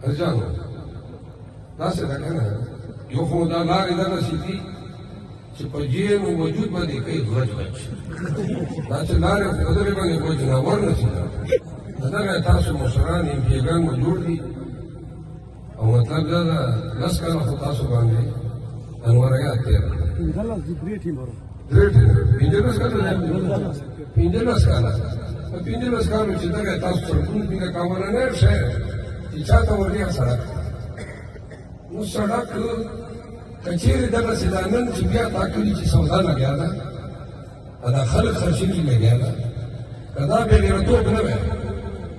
حجانو داسې ده که نه یو خو دا لارې دغسې دي چې په جین و وجود باندې کوي غچ غچ دا چې لارې په دغې باندې کوئی جناور نه شي د دغه تاسو مشران امپیګان مو جوړ دي او مطلب دا ده لس کاله خو تاسو باندې انوریات تېر پنځلس کاله پنځلس کاله په پنځلس کالو چې دغه تاسو سړکونه دي لکه اولنی شی چې چا ته ورنیغ سړک نو سړک که چېرې دغسې دا نن چې بیا تا کلي چې سودا لګیا ده دا خلک خرچېږي لګیا ده که دا بې غیرتوب نه وی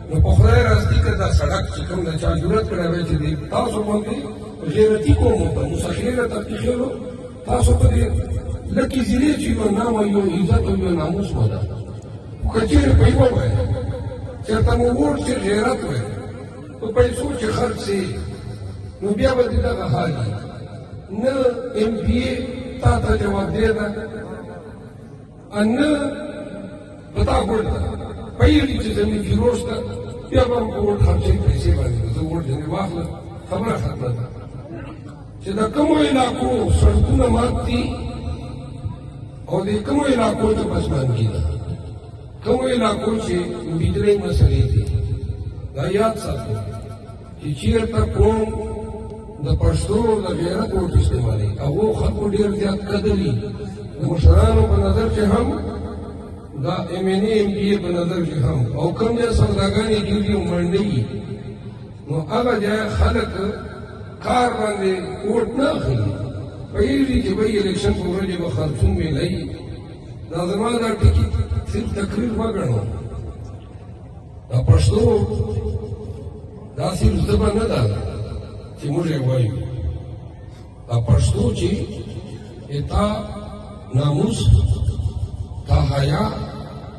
نو په خدای راستی که دا سړک چې کوم د چا جرت کړی وی چې دی تاسو باندې غیرتي قومو ته مسخرینه تفتیخېلو تاسو په دې لکې زیرې چې یو نام او یو عزت او یو ناموس مو ده خو که چېرې په یوه وی چېرته مو ووټ چې غیرت وی په پیسو چې خرڅ سي نو بیا به دې دغه حال وي نه ایم پی اے تا ته جوابدeh ده نه په تا ګوډ ده پهیږي چې زمین فیروز ته بیا به هم په ووټ خرڅوي پیسې باندې زه ووټ ځینې واخلم خبره ختمه ده چې د کومو علاقو سړکونه مات دي او د کومو علاقو ته پسماندګي ده کومو علاقو چې بجلۍ مسلې دي دا یاد ساتئ چې چېرته قوم د پښتو د غیرت ووټ استعمالوي هغو خلکو ډېر زیات قدري د مشرانو په نظر کې هم دا ایم این اے ایم پي اے په نظر کې هم او کوم ځای سوداګانې کېږي او منډۍ نو هغه ځای خلک کار باندې ووټ نه اخلي پوهېږي چې بهی الیکشن په ورځې به خرڅون میلایي دا زما دا ټکي صرف تقریر مه ګڼو دا پښتو دا صرف ژبه نه ده چې موږ یې وایو دا پښتو چې تا ناموس تا حیا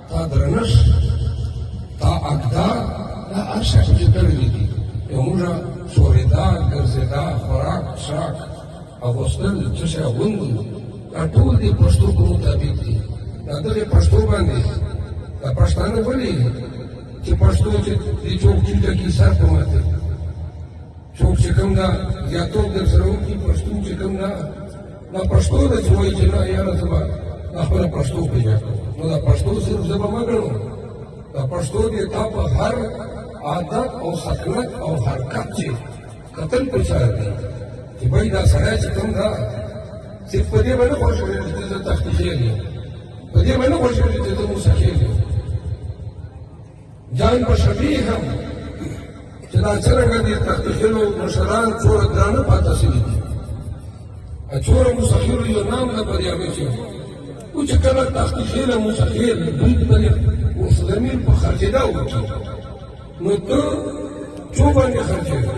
تا درنښت تا اقدار دا هر شی چې تړلي دي یو موږ شورېدا ګرځېدا خوراک څښاک اغوستل څه شی اغوندو دا ټول دې پښتو په مطابق دي دا دغې پښتو باندې دا پښتانه ولې چې پښتو چې دې څوک ټیټه کي سر په ماته څوک چې کوم دا زیاتوب در سره وکړي پښتون چې کوم دا پښتو ده چې وایي چې نه یاره زه به دا خپله پښتو پیژنم نو دا پښتو صرف ژبه مه ګڼو دا پښتو دې تا په هر عادت او سکنت او حرکت چې کتل پرچار دی چې بھائی دا سړی چې کوم دا صرف په دې به نه خوښوي چې زه تفتیخېل یم په دې به نه خوښوي چې زه موسیقېل یم جان په شفیع هم چې دا څرنګه دې تفتیخېلو مشران څومره درانه پاته سوي دي څومره موسیقېلو یو نام نه په دې اغېږي و چې کله تفتیخېل موسیقېل دوی باندې زمین په خرڅېدا وکړي نو ته څو باندې خرڅېږي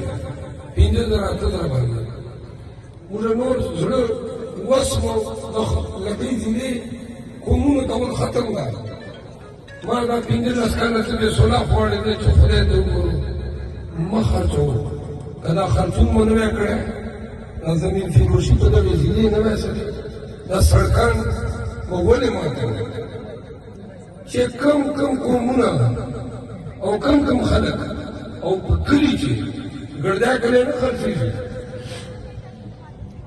5000 8000 باندې موږ نور زړه وس مو د لکۍ ځینې قومونو ډول ختم ده ما دا 15 کاله چې مې صلاح غواړې دی چې خدای ته وګورو مه خرڅوو که دا خرڅون مو نه وی کړی دا زمین فروشي په دغې ځینې نه وی سړي دا سړکان مو ولې ماتوي چې کم کم قومونه او کم کم خلک او په کلي چې ګړدا کلی نه خرڅېږي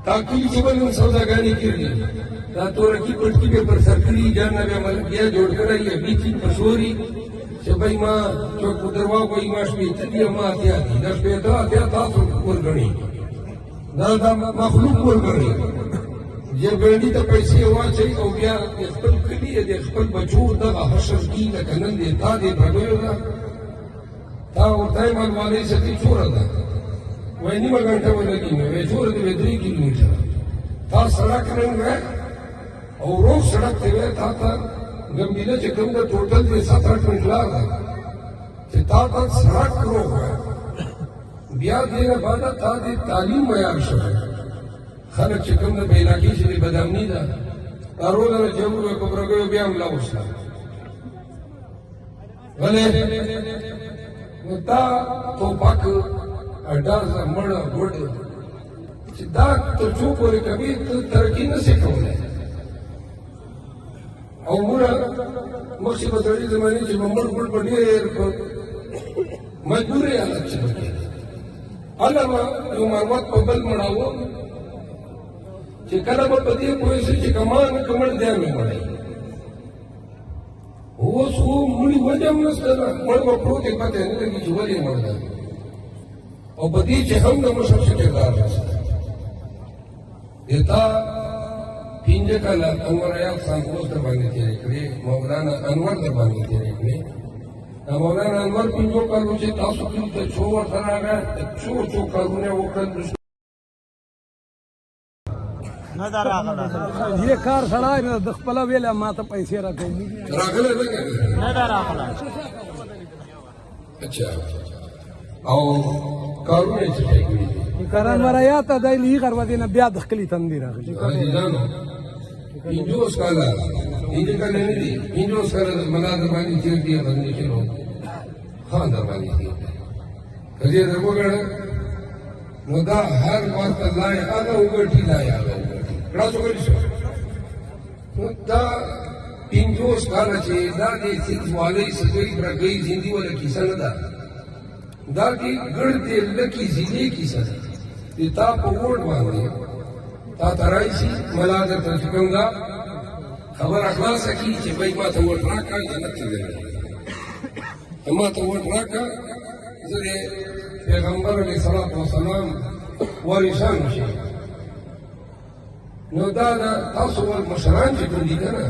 دا کلي چې به نن سوداګانې کېږي دا تورکي پټکي به پر سر کړي جان نه به بیا جوړ کړی یا بیچي پسوري چې بھائی ما څوک په درواغ وایي ما شپېته دي ما اتیا دي دا شپېته اتیا تاسو ورګڼي دا مخلوق ورګڼي چې ګاډي ته پیسې واچوي او بیا د خپل کلي د خپل بچو دغه حشر کي لکه نن دې تا دې بډیو ده تا ورته یې مالوالۍ سکي څومره ده وایي نیمه ګنټه به لګي مې وایي څومره دې وایي 3 کیلومیټره تا سړک نن وی او روغ سړک دی وی تا ته ګمبیله چې کوم ده ټوټل دې 7-8 منټ لار ده چې تا ته سړک روغ وی بیا دې نه بعده تا دې تعلیم معیار شوی خلک چې کوم ده په علاقې چې دې بدامني ده دا روزانه چې وګورو په برګیو بیا ملا وشله ولې نو دا ټوپک ډازه مړه ګوډ چې دا تر څو پورې کوي ته ترقي نه شې کولی او موږ مخکې په سړي زمانې چې به مړ ګوډ به ډېر په مجبورې حالت چې به کېږي هله به یو معلومات په بل مړاوه چې کله به په دې پوه شي چې که ما نه کمړ دی مې مړی اوس خو مړي وجه هم نشته ده مړ به پروت یې پته نه لګي چې ولې مړ دی او په دې چې هم د مشر څه کردار نشته دتا پنځه کاله انور ایاز خان اوس در باندې تېرې کړې مولانا انور در باندې تېرې کړې مولانا انور پنځو کالو چې تاسو دلته څو ورته راغی څو کارونه یې وکړل نه دا راغله دې کار سړی نه د خپله ویله ما ته پیسې راکوي راغلی نه دا راغله اچھا او کارونه یې څه شی کړي دي کران وریا ته دی لی غروادې نه بیا د خپلې تندې راغلي عزیزانو پنځوس کاله پنځه کاله نه دي پنځوس کاله د ملا در باندې تېر دي باندې چلو خان در باندې تېر دی که دې در وګڼه نو دا هر ورته لای هغه وګټي لای هغه وګټي کړه څه کولی شو نو دا پنځوس کاله چې دا د سیکس والۍ سګري برګۍ زندي ولا کیسه نه ده دا کې ګړ دې لکې زینې کیسه ده د تا په ووټ باندې تا ته راشي ملا درته چې کوم دا خبره خلاصه کړي چې بھائی ما ته ووټ راکړه جنت ته ځې ما ته ووټ راکړه زه د پیغمبر علیه الصلاة والسلام وارثان شي نو دا تاسو ول مشران چې کوم دي که نه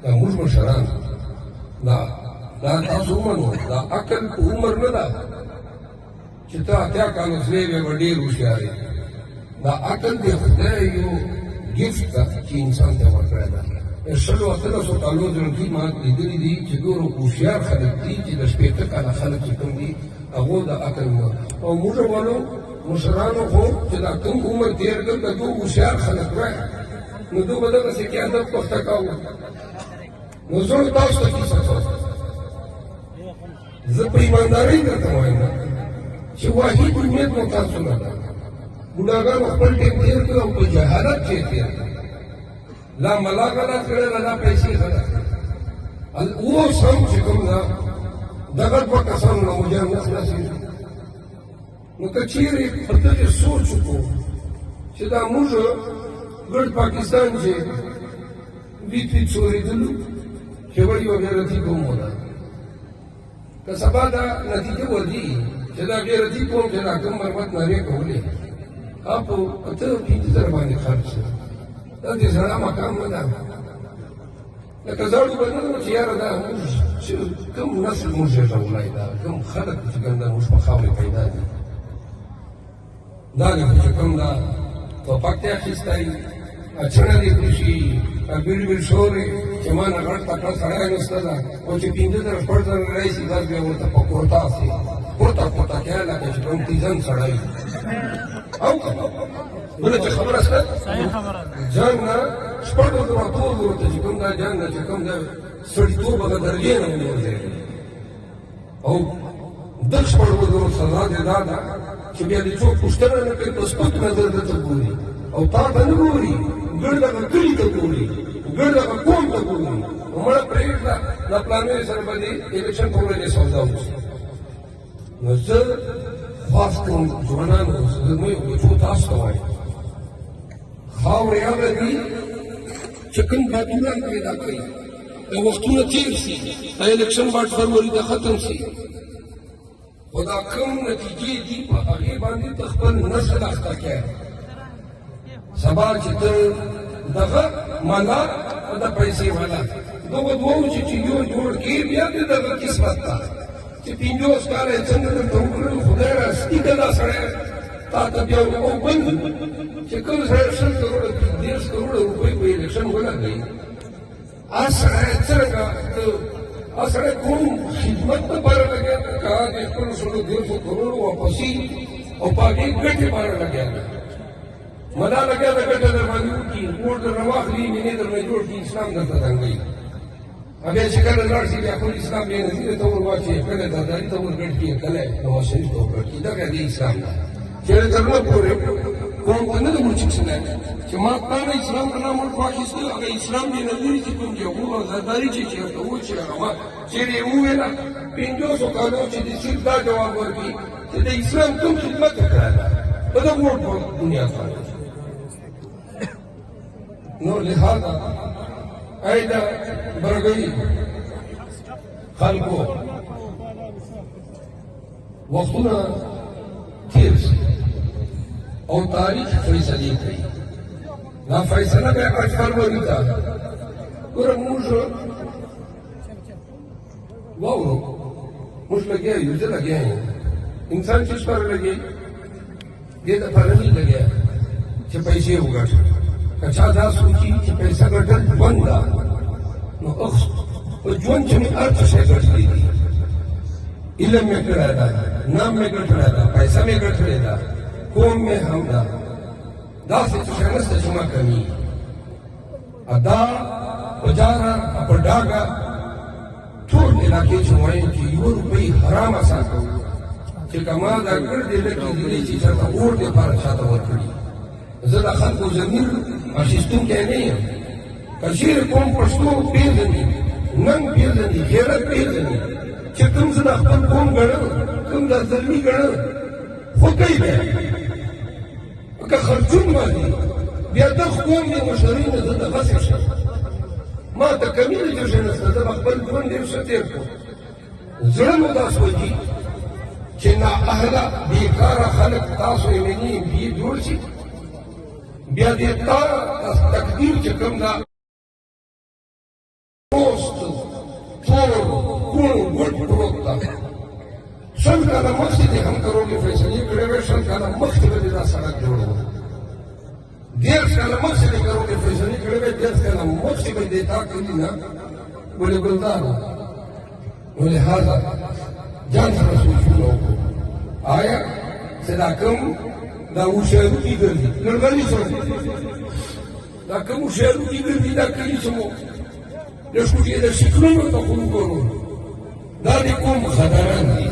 دا موږ مشران دا تاسو ومنو دا عقل په عمر نه ده چې ته اتیا کالو سوی به به ډېر هوښیار یې دا عقل د خدای یو ګفټ ده چې انسان ته ورکړی ده شلو اتلسو کالو ځړکي ما لیدلي دي چې دومره هوښیار خلک دي چې د شپېته کاله خلک چې کوم دي هغو د عقل نه او موږ وانو مشرانو خو چې دا کوم عمر تېر کړ که دو هوښیار خلک وای نو دو به دغسې قیادت پخته کوو نو زه تاسو ته کیسه کوم زه په ایماندارۍ درته وایم چې واحد امید مو تاسو نه ده بوډاګانو خپل ټیم تېر کړ او په جهالت کې تېر کړ لا ملا غلط کړی ده لا پیسې غلط اوس هم چې کوم ده دغه دوه کسانو نه مجرم وخلاصېږي نو که چیرې په دغې سوچ وکړو چې دا موږ ګډ پاکستان چې ویت څورېدلو چې وړي یوه غیرتي قوم ده که سبا دا نتیجه ورځي چې دا غیرتي قوم چې دا کوم مرمت نارې کولې په اته پنځه زره باندې خرڅ دا د زړه مقام نه ده لکه زړو به نه ده چې یاره دا موږ چې کوم نسل موږ ژغورلی ده کوم خلک چې کوم ده موږ په خاورې پیدا دي دا دی چې کوم ده ټوپک دې اخیستی اچڼه دې کړي بیل شورې چې ما نه غټ تکړه سړی نسته ده او چې پنځه زره شپږ زره راشي بس بیا ورته په کورتا سي کورتا کیا لکه چې کوم تیزن سړی او بله چې خبره شته جنګ نه شپږ زره اتو زرو ته چې کوم دا جنګ نه چې کوم دا سړیتوب هغه درجې نه ونیول او دغه شپږ زرو سزا دې دا ده چې بیا دې څوک پوښتنه نه کوي په سپک نظر درته ګوري او تا ته نه ګوري ګړ دغه کلي ته ګوري ګړ دغه قوم ته ګوري نو مړه پرېږده دا پلانوي سره به دې الیکشن په ورځ سودا وشي نو زه خواست کوم ځوانانو زموږ بچو تاسو ته وایم خاورې هغه دي چې کوم بادونه پیدا کوي دا وختونه تېر شي دا الیکشن باید فروری ته ختم شي خو دا کوم نتیجې دي په هغې باندې ته خپل نسل اخته کړی سبا چې ته دغه مالا او د پیسې والا دغه دوو چې یو جوړ کړي بیا دې دغه قسمت ده چې پنځوس کاله یې څنګه درته وکړل خدای راستي که دا سړی تا ته بیا وبند چې کوم سړی 100 کروړه 10 کروړه روپۍ په الیکشن ولګوي هغه سړی څرنګه هغه سړی کوم خدمت لپاره لګیا ده که هغه د خپلو 100 کروړو واپسي او په هغې ګټې لپاره لګیا ده ملا لګیا ده ګټه در باندې وکړي کور درنه واخلي مینې درنه جوړ کړي اسلام درته دنګوي بیا چې کله لاړ شي بیا خپل اسلام بې نظیره ته ور واچوي کله درداري ته ور ګډ کړي کله نواز شریف ته ور ګډ کړي دغه دی اسلام ده چې درنه پورې کوم ته نه ده ملچک سنه چې ما تا نه اسلام په نام ملک واخیستل هغه اسلام بې نظیري چې کوم چې هغو زرداري چې چېرته و چې هغه ما چېرې یې وویله پنځوسو کالو چې د سیل دا جواب ورکړي چې د اسلام کوم خدمت یې کړی ده په د ووټ په دنیا باندې نو لہذا ای د برګۍ خلکو وختونه تیر شي او تاریخ فیصلې کوي دا فیصله به 8 فروری ته ګوره موږ واورو موږ لګیا یو زه لګیا یم انسان چې سپاره لګي دې دپاره نه لګیا چې پیسې وګټي که چا دا سوچي چې پیسه ګټل ژوند ده نو اخ په ژوند چې مې هر څه شی ګټلی دي علم مې کړی ده نام مې ګټلی ده پیسه مې ګټلی ده قوم مې هم ده داسې څه شی نشته چې ما کمیږي دا په جاره په ډاګه ټول علاقې چې وایم چې 1 روپۍ حرامه ساتو چې که ما دا ګړ دې لکې دي چې چاته اور دپاره چاته ورکړي زه د خلکو ضمیر اخیستونکی نه یم که چېرې کوم پښتو پېژني ننګ پېژني غیرت پېژني چې کوم زه د خپل قوم ګڼم کوم دا زلمي ګڼم خو کوي بیا که خرچون باندې بیا دغه قوم دې مشرۍ نه زه دغسې شم ما ته کمی نه جوړ شی نشته زه به خپل ژوند ډېر ښه تېر کړم زړه مو دا سوچي چې نااهله بېکاره خلک تاسو یې مني بې جوړ شي بیا دې تا تقدیر چې کوم دا پوست تور کوڼ ګوټ پروت ده 100 کاله مخکې دې هم کروګې فیصلې کړې وې 100 کاله مخکې به دې دا سړک جوړ و 10 کاله مخکې دې کروګې فیصلې کړې وې 10 کاله مخکې به دې تا کړي نه ګلې ګلدار نو لہذا ځان سره سوچونه وکړو آیا چې دا کوم دا هوښیاري ګرځي لړغلي سره دا کوم هوښیاري ګرځي دا کلي سمو لږ یې د شکلونو ته خو وګورو دا د کوم خطران دي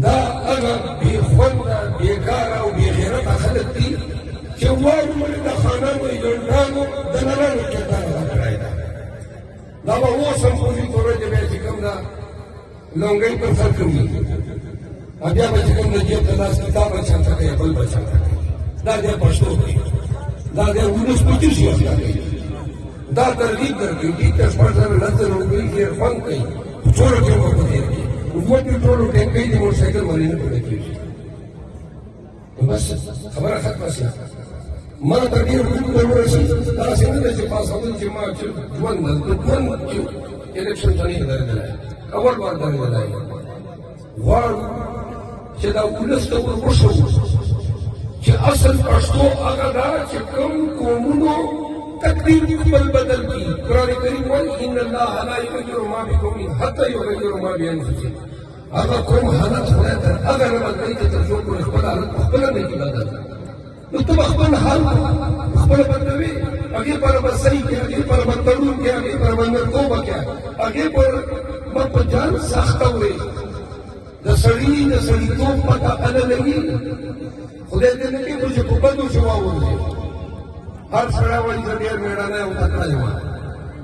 دا هغه بې خونده بېکاره او بې غیرته خلک دي چې واورو د خانانو ایجنټانو د نرانو چټانه کړی ده دا به اوس هم پولیس ورځې بیا چې کوم دا لونګۍ پر سر کوي بیا به چې کوم د جیب ته لاس کتاب به چانته کوي بل به چانته کوي دا دی پښتو کوي دا دی ولس په دې شي کوي دا ترغیب درکوي دې ته شپږ زره لس زره روپۍ ډېر خوند کوي ټولو کې به په دې کې حکومت یې ټولو ټینکۍ د موټرسایکل باندې نه پورې کېږي بس خبره ختمه شوه ما ته ډېر وروسته ورسي داسې نه ده چې پاسول چې ما چې ژوند د ژوند چې الیکشن ته نه درېدلی اول وار درېدلی غواړو چې دا ولس ته ور وښیو چې اصل پښتو هغه ده چې کوم قومونو تقدیر خپل بدل کړي قرآن کریم وایي ان الله لا یغیر ما بقوم حتی یغیروا ما بانفسهم هغه کوم حالت خدای تر هغه نه بدلوي چې تر څو پورې خپل حالت پخپله نه کړي بدل نو ته به خپل حال خپله بدلوي هغې پر به صحیح کړې هغې پر به تړون کړې هغې پر به نرتوبه کړې هغې پر به په جان سخته وې د سړي د سړیتوب پته هله لګي خدای دې نه کړي چې په بدو شو واوړي هر سړی وایي زه ډېر مېړنی او تکړه یم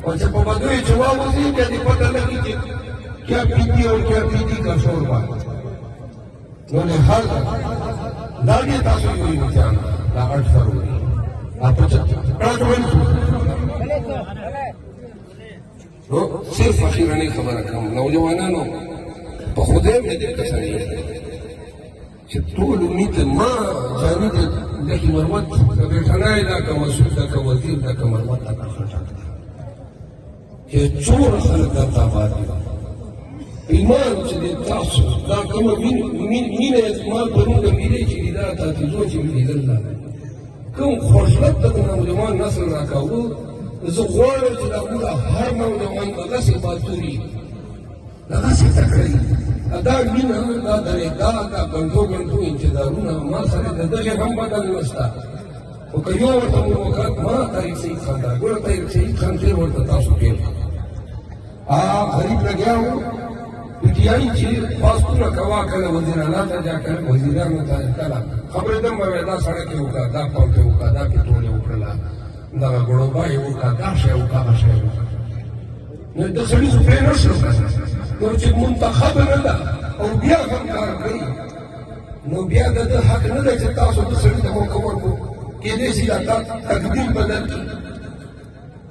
او چې په بدو یې چې واوځي بیا دې پته لګي چې کیا پیتی اور کیا پیتی کا شوربا نو لہذا دا دې تاسو یو امتحان دا 8 فروری آپ نو صرف اخیرنۍ خبره کوم نوجوانانو په خدای مې دې قسم چې ټول امید ما جاني د لکه مروت د برټانیې دا که مسعود دا که وزیر دا که مروت دا که خټک دا چې څومره خلک درته آباد دي ایمان چې د تاسو دا کومه مینه ما پرون د ملي چې دي دا تاتیزو چې مې لیدل دا کوم خوشبخت د نوجوان نسل راکاوه زه غواړم چې دا ټول هر نوجوان دغسې باتوري دغسې تکړه دا مینه دا درېدا دا ګڼټو ګڼټو انتظارونه ما سره د دغې هم بدل نشته خو که یو ورته مو وکړ ما طارق سعید خان دا ګوره طارق سعید خان تېر ورته تاسو کېږي غریب لګیا و پي ټي آی چې پاسپورټونه کوا کله وزیرانا ته جا کله وزیرانو ته کله خبرېدم به وایي دا سړک یې وکړه دا پمپ یې وکړه دا پټرول یې وکړله دغه ګړوبا یې وکړه دا شی وکړه هغه شی وکړه نو د سړي خو پرې نه شو نو چې منتخب نه ده او بیا هم کار کوي نو بیا د ده حق نه دی چې تاسو د سړي ته موقع ورکړو کېدای شي دا تقدیر بدل کړي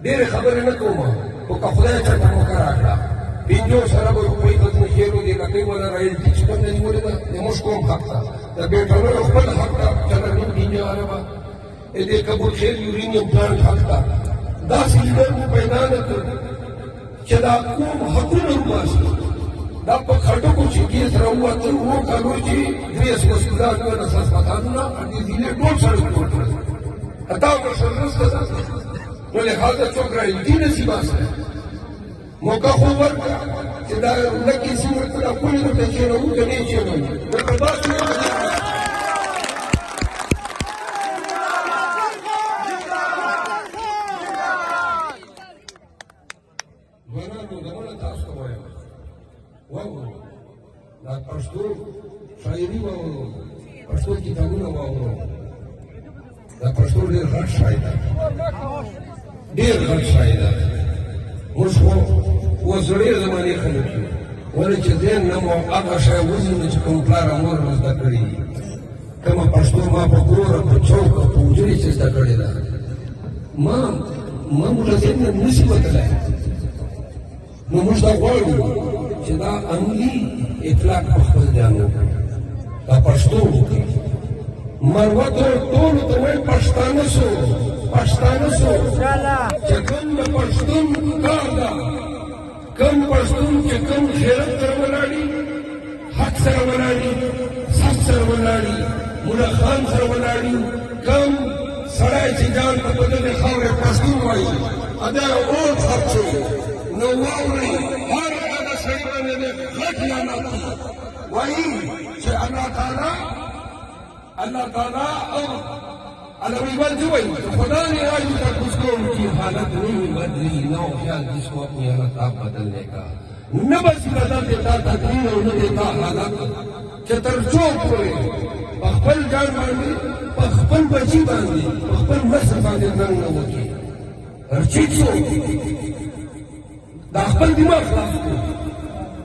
ډېرې خبرې نه کوم خو که خدای چېرته موقع راکړه 50 روپۍ به زموږ خیرو دې لکۍ وله رایلټي چې کوم نه نیولې ده د موږ کوم حق ده د بېټرونو خپل حق ده جنرال انجینر عربه دې کبول خیر یورینیم پلانټ حق ده داسې لیډر مو پیدا نه کړ چې دا کوم حقونه وباسي دا په خټکو چې کیس راووتل 2 کالو چې 3 هسپتالونه هسپتالونه دې ځینې ټول سړک جوړ کړل حتی ورسره نشته نو لهذا څوک رایلټي نشي باسلی موقع خو ورکړه چې دا لکې سیمې ورته دا پولې درته چېنوو که نه یې چېنوو ورته داسې ځوانانو دمنه تاسو ته وایم واورئ دا پښتو شاعري واورو پښتو کتابونه واورو دا پښتو ډېر غټ شاعر ده ډېر غټ شاعر ده موږ خو وزړې زمانې خلک یو ولې چې ذهن نه مو هغه شی وزنو چې کوم پلار او مور مو زده کړي کومه پښتو ما په کوره په چوک په حجرې چې زده کړې ده ما موږ له ذهن نه نشي وتلی نو موږ دا غواړو چې دا عملي اطلاق په خپل ځان وکړو دا پښتو وکړي مروه ټولو ته وایي پښتانه شو چې کوم د پښتون کار ده کوم پښتون چې کوم غیرت سره ولاړي حق سره ولاړي صف سره ولاړي مولا خان سره ولاړي کوم سړی چې ځان ته په دغې خاورې پښتون وایي دا اور خرڅوي نو واورئ هر هغه سړي باندې د غټ لعنت وایي چې الله تعالی او علوی بلدی وی خدا نے آج تک اس کو ان کی حالت نہیں بدلی نہ خیال جس کو اپنی حالت آپ بدلنے کا نہ بس بدل دیتا تقریر اور نہ دیتا حالت چتر چوک ہوئے پخپل جان باندھے پخپل بچی باندھے پخپل مصر باندھے نرم نہ ہوتی ہر چیز دا خپل دماغ خلاص کو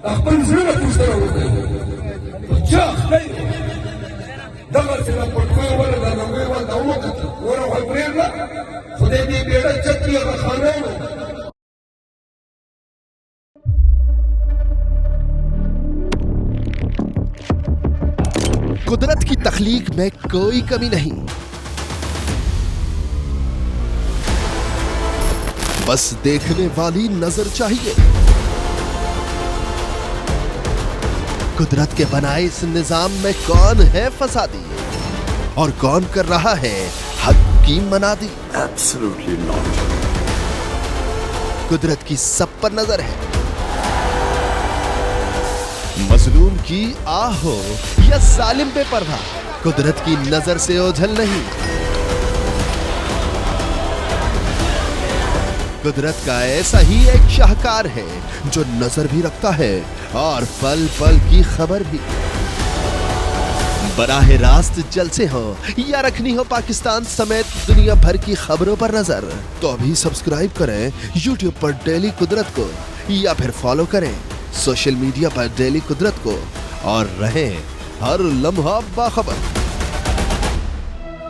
دا خپل زړه پوښتنه وکړئ په چا خدای دغسې د پټکیو وله د لنګیو وله دا وکتل وره خو پرېږده خدای دې بېړه چت کړي هغه خانانو कुदरत की तख्लीक में कोई कमी नहीं, बस देखने वाली नजर चाहिए। कुदरत के बनाए इस निजाम में कौन है फसादी और कौन कर रहा है हक की मनादी? Absolutely not. कुदरत की सब पर नजर है, मजलूम की आह हो या जालिम बेपरवाह, कुदरत की नजर से ओझल नहीं। कुदरत का ऐसा ही एक शाहकार है जो नजर भी रखता है और पल पल की खबर भी। बराह रास्त जलसे हो या रखनी हो पाकिस्तान समेत दुनिया भर की खबरों पर नजर, तो अभी सब्सक्राइब करें YouTube पर डेली कुदरत को या फिर फॉलो करें सोशल मीडिया पर डेली कुदरत को और रहें हर लम्हा बाखबर।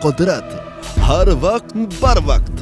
कुदरत हर वक्त बर वक्त।